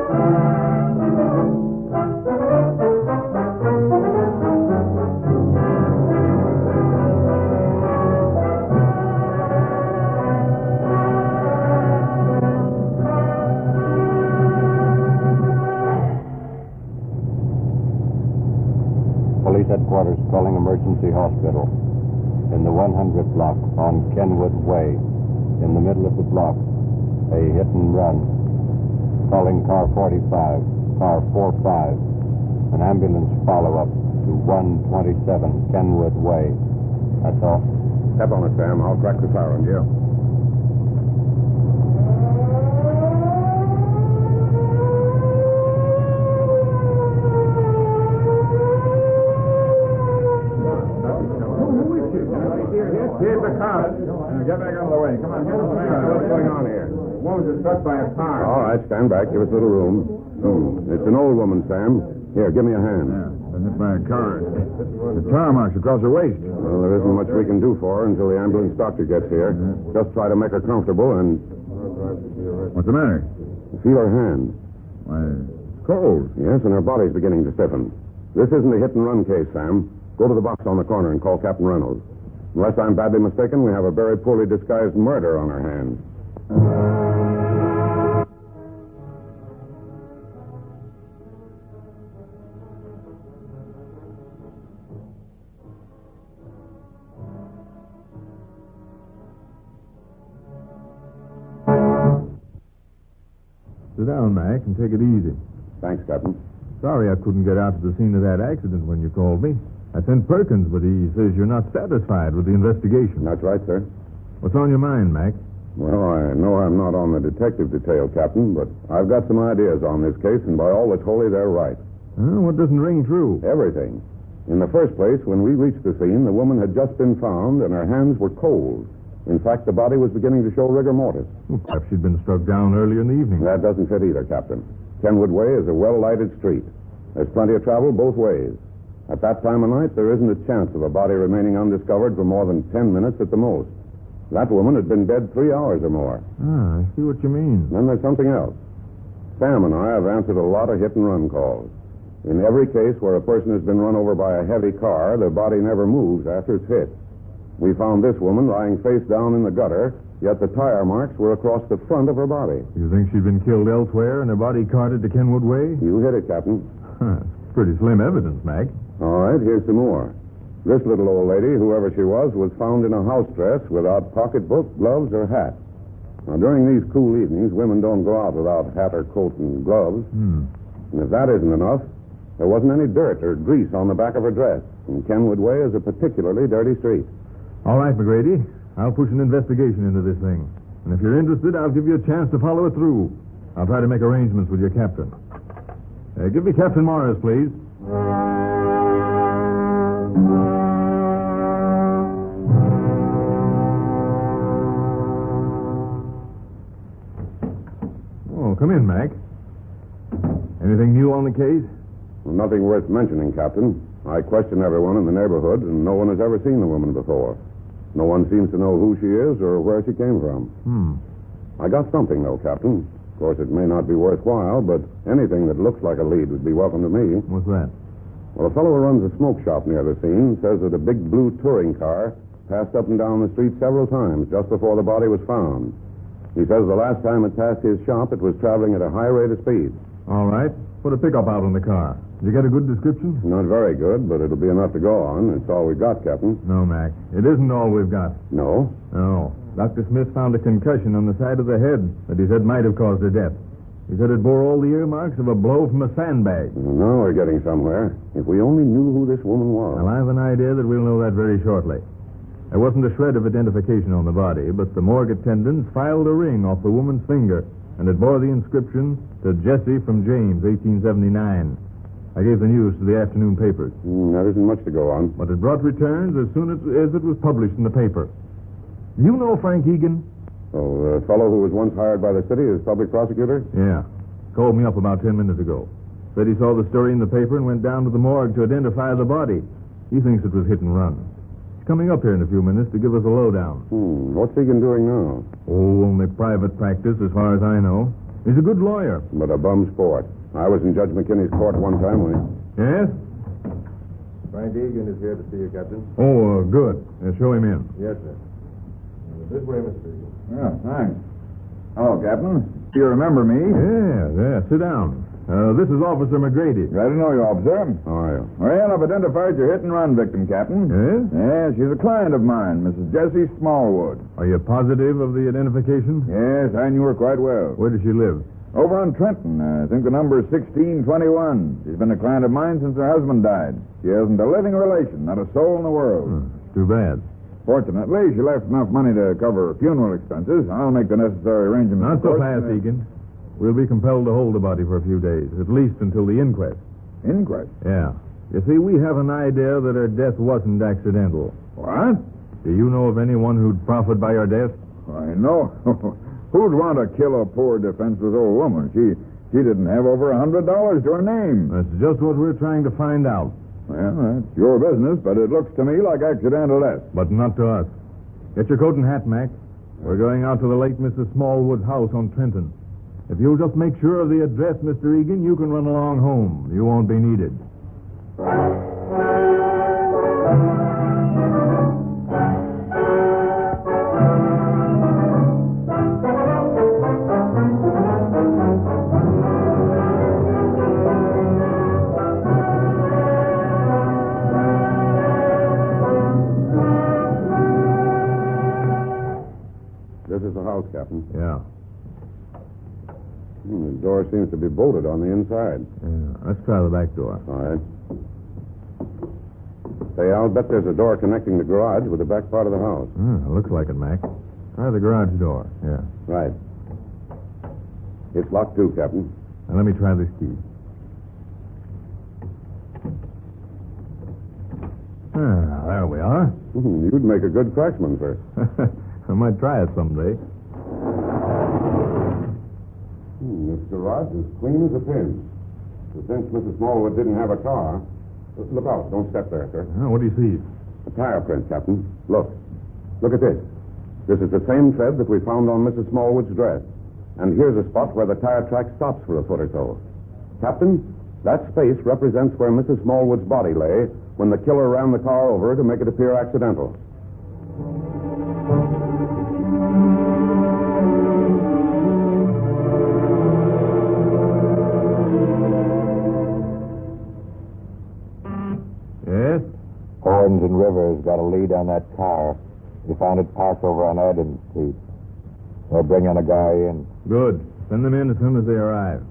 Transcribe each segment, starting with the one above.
Police headquarters calling emergency hospital. In the 100 block on Kenwood Way, in the middle of the block, a hit and run. Calling car 45, car 45, an ambulance follow-up to 127 Kenwood Way. That's all. Step on it, Sam. I'll crack the siren. Yeah. Here's the car. Get back out of the way. Come on, get out of the way. What's going on here? The woman was struck by a car. All right, stand back. Give us a little room. It's an old woman, Sam. Here, give me a hand. Yeah, been hit by a car. The tire marks across her waist. Well, there isn't much we can do for her until the ambulance doctor gets here. Just try to make her comfortable and... What's the matter? Feel her hand. Why, it's cold. Yes, and her body's beginning to stiffen. This isn't a hit-and-run case, Sam. Go to the box on the corner and call Captain Reynolds. Unless I'm badly mistaken, we have a very poorly disguised murder on our hands. Sit down, Mac, and take it easy. Thanks, Captain. Sorry I couldn't get out to the scene of that accident when you called me. I sent Perkins, but he says you're not satisfied with the investigation. That's right, sir. What's on your mind, Mac? Well, I know I'm not on the detective detail, Captain, but I've got some ideas on this case, and by all that's holy, they're right. What doesn't ring true? Everything. In the first place, when we reached the scene, the woman had just been found, and her hands were cold. In fact, the body was beginning to show rigor mortis. Well, perhaps she'd been struck down earlier in the evening. That doesn't fit either, Captain. Kenwood Way is a well-lighted street. There's plenty of travel both ways. At that time of night, there isn't a chance of a body remaining undiscovered for more than 10 minutes at the most. That woman had been dead 3 hours or more. I see what you mean. Then there's something else. Sam and I have answered a lot of hit-and-run calls. In every case where a person has been run over by a heavy car, the body never moves after it's hit. We found this woman lying face down in the gutter, yet the tire marks were across the front of her body. You think she'd been killed elsewhere and her body carted to Kenwood Way? You hit it, Captain. Pretty slim evidence, Mac. All right, here's some more. This little old lady, whoever she was found in a house dress without pocketbook, gloves, or hat. Now, during these cool evenings, women don't go out without hat or coat and gloves. And if that isn't enough, there wasn't any dirt or grease on the back of her dress. And Kenwood Way is a particularly dirty street. All right, McGrady. I'll push an investigation into this thing. And if you're interested, I'll give you a chance to follow it through. I'll try to make arrangements with your captain. Give me Captain Morris, please. Oh, come in, Mac. Anything new on the case? Well, nothing worth mentioning, Captain. I questioned everyone in the neighborhood, and no one has ever seen the woman before. No one seems to know who she is or where she came from. I got something, though, Captain. Of course, it may not be worthwhile, but anything that looks like a lead would be welcome to me. What's that? Well, a fellow who runs a smoke shop near the scene says that a big blue touring car passed up and down the street several times just before the body was found. He says the last time it passed his shop, it was traveling at a high rate of speed. All right. Put a pickup out on the car. Did you get a good description? Not very good, but it'll be enough to go on. It's all we've got, Captain. No, Mac. It isn't all we've got. No? No. Dr. Smith found a concussion on the side of the head that he said might have caused her death. He said it bore all the earmarks of a blow from a sandbag. Now we're getting somewhere. If we only knew who this woman was. Well, I have an idea that we'll know that very shortly. There wasn't a shred of identification on the body, but the morgue attendants filed a ring off the woman's finger, and it bore the inscription, "To Jesse from James, 1879. I gave the news to the afternoon papers. There isn't much to go on. But it brought returns as soon as it was published in the paper. You know Frank Egan? Oh, the fellow who was once hired by the city as public prosecutor? Yeah. Called me up about 10 minutes ago. Said he saw the story in the paper and went down to the morgue to identify the body. He thinks it was hit and run. He's coming up here in a few minutes to give us a lowdown. What's Egan doing now? Oh, only private practice as far as I know. He's a good lawyer. But a bum sport. I was in Judge McKinney's court one time when Yes? Frank Egan is here to see you, Captain. Oh, good. Show him in. Yes, sir. This way, Mr. Egan. Yeah, thanks. Hello, Captain. Do you remember me? Yeah. Sit down. This is Officer McGrady. Glad to know you, officer. How are you? Well, I've identified your hit-and-run victim, Captain. Yes? Yes, she's a client of mine, Mrs. Jessie Smallwood. Are you positive of the identification? Yes, I knew her quite well. Where does she live? Over on Trenton. I think the number is 1621. She's been a client of mine since her husband died. She hasn't a living relation, not a soul in the world. Too bad. Fortunately, she left enough money to cover funeral expenses. I'll make the necessary arrangements. Not so of course. fast, Egan. We'll be compelled to hold the body for a few days, at least until the inquest. Inquest? Yeah. You see, we have an idea that her death wasn't accidental. What? Do you know of anyone who'd profit by her death? I know. Who'd want to kill a poor, defenseless old woman? She didn't have over $100 to her name. That's just what we're trying to find out. Well, that's your business, but it looks to me like accidental death. But not to us. Get your coat and hat, Mac. We're going out to the late Mrs. Smallwood's house on Trenton. If you'll just make sure of the address, Mr. Egan, you can run along home. You won't be needed. This is the house, Captain. Yeah. The door seems to be bolted on the inside. Let's try the back door. All right. Say, I'll bet there's a door connecting the garage with the back part of the house. Looks like it, Mac. Try the garage door. Yeah. Right. It's locked too, Captain. Now let me try this key. There we are. You'd make a good cracksman, sir. I might try it someday. This garage is clean as a pin. But since Mrs. Smallwood didn't have a car... Look out. Don't step there, sir. What do you see? A tire print, Captain. Look. Look at this. This is the same thread that we found on Mrs. Smallwood's dress. And here's a spot where the tire track stops for a foot or so. Captain, that space represents where Mrs. Smallwood's body lay when the killer ran the car over to make it appear accidental. Yes? Owens and Rivers got a lead on that car. They found it parked over on Adams Street. They're bringing a guy in. Good. Send them in as soon as they arrive.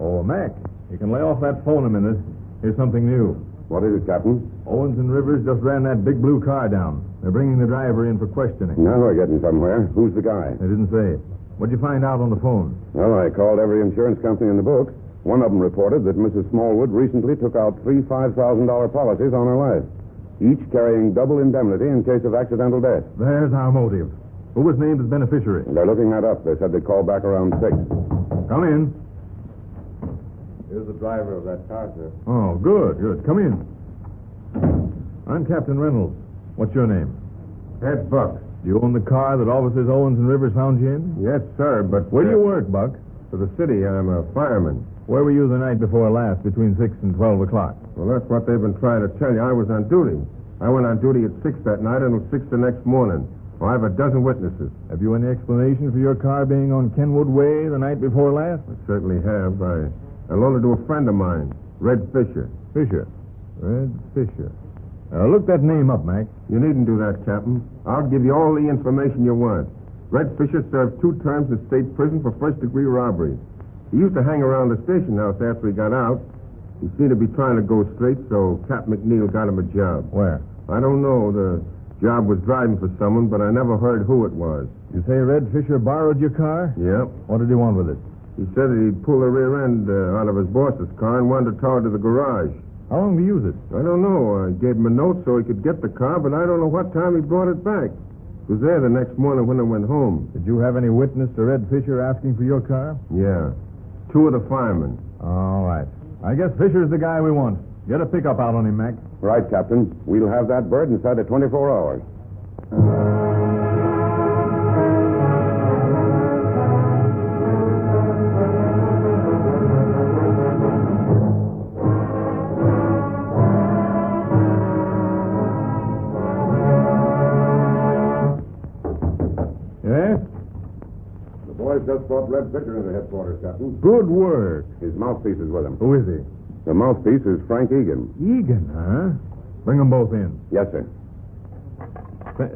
Oh, Mac, you can lay off that phone a minute. Here's something new. What is it, Captain? Owens and Rivers just ran that big blue car down. They're bringing the driver in for questioning. Now we're getting somewhere. Who's the guy? They didn't say. What'd you find out on the phone? Well, I called every insurance company in the book. One of them reported that Mrs. Smallwood recently took out three $5,000 policies on her life, each carrying double indemnity in case of accidental death. There's our motive. Who was named as beneficiary? They're looking that up. They said they'd call back around 6. Come in. Here's the driver of that car, sir. Oh, good. Come in. I'm Captain Reynolds. What's your name? Ed Buck. Do you own the car that officers Owens and Rivers found you in? Yes, sir, but... Where do you work, Buck? For the city. I'm a fireman. Where were you the night before last, between 6 and 12 o'clock? Well, that's what they've been trying to tell you. I was on duty. I went on duty at 6 that night until 6 the next morning. Well, I have a dozen witnesses. Have you any explanation for your car being on Kenwood Way the night before last? I certainly have. I loaned it to a friend of mine, Red Fisher. Fisher. Red Fisher. Look that name up, Mac. You needn't do that, Captain. I'll give you all the information you want. Red Fisher served 2 terms in state prison for first-degree robbery. He used to hang around the station house after he got out. He seemed to be trying to go straight, so Cap McNeil got him a job. Where? I don't know. The job was driving for someone, but I never heard who it was. You say Red Fisher borrowed your car? Yep. What did he want with it? He said that he'd pull the rear end out of his boss's car and wanted to tow it to the garage. How long did he use it? I don't know. I gave him a note so he could get the car, but I don't know what time he brought it back. It was there the next morning when I went home. Did you have any witness to Red Fisher asking for your car? Yeah. 2 of the firemen. All right. I guess Fisher's the guy we want. Get a pickup out on him, Mac. Right, Captain. We'll have that bird inside of 24 hours. just brought Red Fisher into headquarters, Captain. Good work. His mouthpiece is with him. Who is he? The mouthpiece is Frank Egan. Egan, huh? Bring them both in. Yes, sir.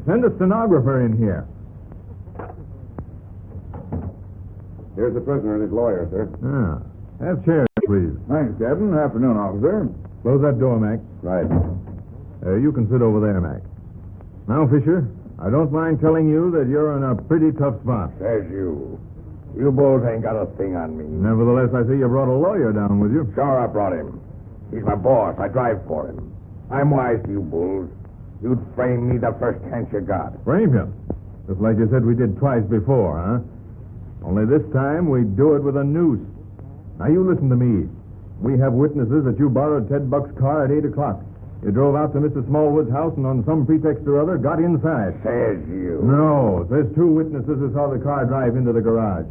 Send a stenographer in here. Here's the prisoner and his lawyer, sir. Have chairs, please. Thanks, Captain. Afternoon, officer. Close that door, Mac. Right. You can sit over there, Mac. Now, Fisher, I don't mind telling you that you're in a pretty tough spot. Says you. You both ain't got a thing on me. Nevertheless, I see you brought a lawyer down with you. Sure, I brought him. He's my boss. I drive for him. I'm wise to you, bulls. You'd frame me the first chance you got. Frame you? Just like you said we did twice before, huh? Only this time we do it with a noose. Now, you listen to me. We have witnesses that you borrowed Ted Buck's car at 8 o'clock. You drove out to Mrs. Smallwood's house and on some pretext or other got inside. Says you. No, there's two witnesses who saw the car drive into the garage.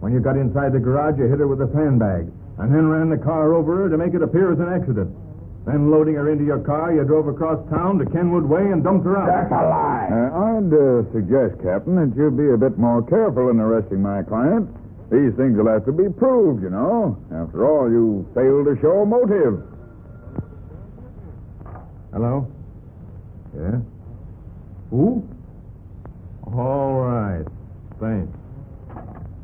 When you got inside the garage, you hit her with a sandbag and then ran the car over her to make it appear as an accident. Then, loading her into your car, you drove across town to Kenwood Way and dumped her out. That's a lie. I'd suggest, Captain, that you be a bit more careful in arresting my client. These things will have to be proved, you know. After all, you failed to show motive. Hello? Yeah? Who? All right. Thanks.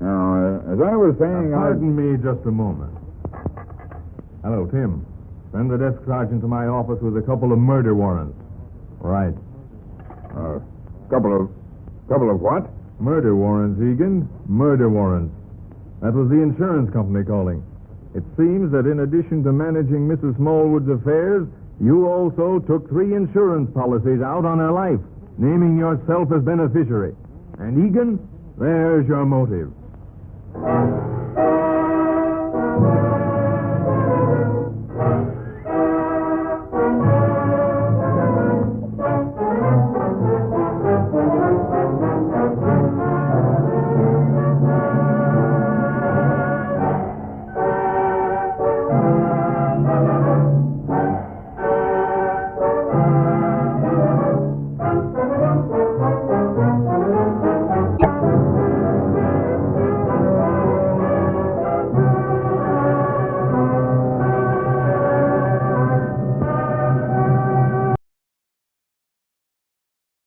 Now, as I was saying, Pardon me just a moment. Hello, Tim. Send the desk sergeant to my office with a couple of murder warrants. Right. Couple of what? Murder warrants, Egan. Murder warrants. That was the insurance company calling. It seems that in addition to managing Mrs. Smallwood's affairs, you also took 3 insurance policies out on her life, naming yourself as beneficiary. And Egan, there's your motive.